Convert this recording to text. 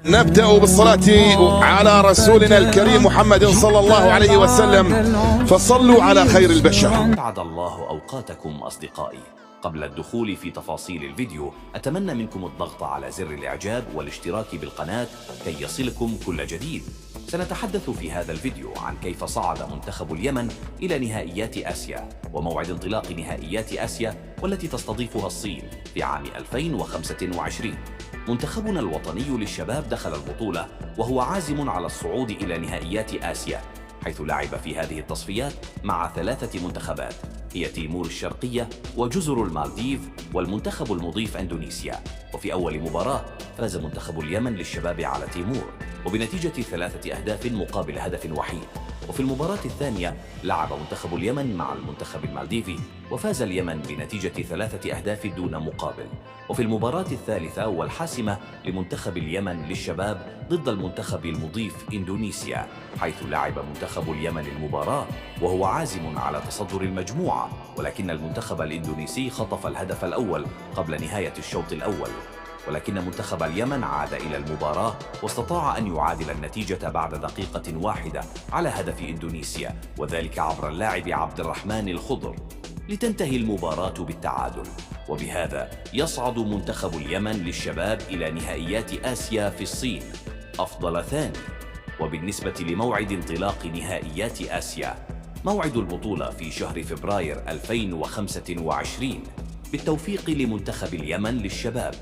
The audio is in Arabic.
نبدأ بالصلاة على رسولنا الكريم محمد صلى الله عليه وسلم، فصلوا على خير البشر. أسعد الله أوقاتكم أصدقائي. قبل الدخول في تفاصيل الفيديو أتمنى منكم الضغط على زر الإعجاب والاشتراك بالقناة كي يصلكم كل جديد. سنتحدث في هذا الفيديو عن كيف صعد منتخب اليمن إلى نهائيات آسيا وموعد انطلاق نهائيات آسيا والتي تستضيفها الصين في عام 2025. منتخبنا الوطني للشباب دخل البطولة وهو عازم على الصعود إلى نهائيات آسيا، حيث لعب في هذه التصفيات مع 3 منتخبات هي تيمور الشرقية وجزر المالديف والمنتخب المضيف إندونيسيا. وفي أول مباراة فاز منتخب اليمن للشباب على تيمور وبنتيجة 3 أهداف مقابل هدف وحيد. وفي المباراة الثانية لعب منتخب اليمن مع المنتخب المالديفي وفاز اليمن بنتيجة 3 أهداف دون مقابل. وفي المباراة الثالثة والحاسمة لمنتخب اليمن للشباب ضد المنتخب المضيف إندونيسيا، حيث لعب منتخب اليمن المباراة وهو عازم على تصدر المجموعة، ولكن المنتخب الإندونيسي خطف الهدف الأول قبل نهاية الشوط الأول. ولكن منتخب اليمن عاد إلى المباراة واستطاع أن يعادل النتيجة بعد دقيقة واحدة على هدف إندونيسيا، وذلك عبر اللاعب عبد الرحمن الخضر، لتنتهي المباراة بالتعادل. وبهذا يصعد منتخب اليمن للشباب إلى نهائيات آسيا في الصين أفضل ثاني. وبالنسبة لموعد انطلاق نهائيات آسيا، موعد البطولة في شهر فبراير 2025 بالتوفيق لمنتخب اليمن للشباب.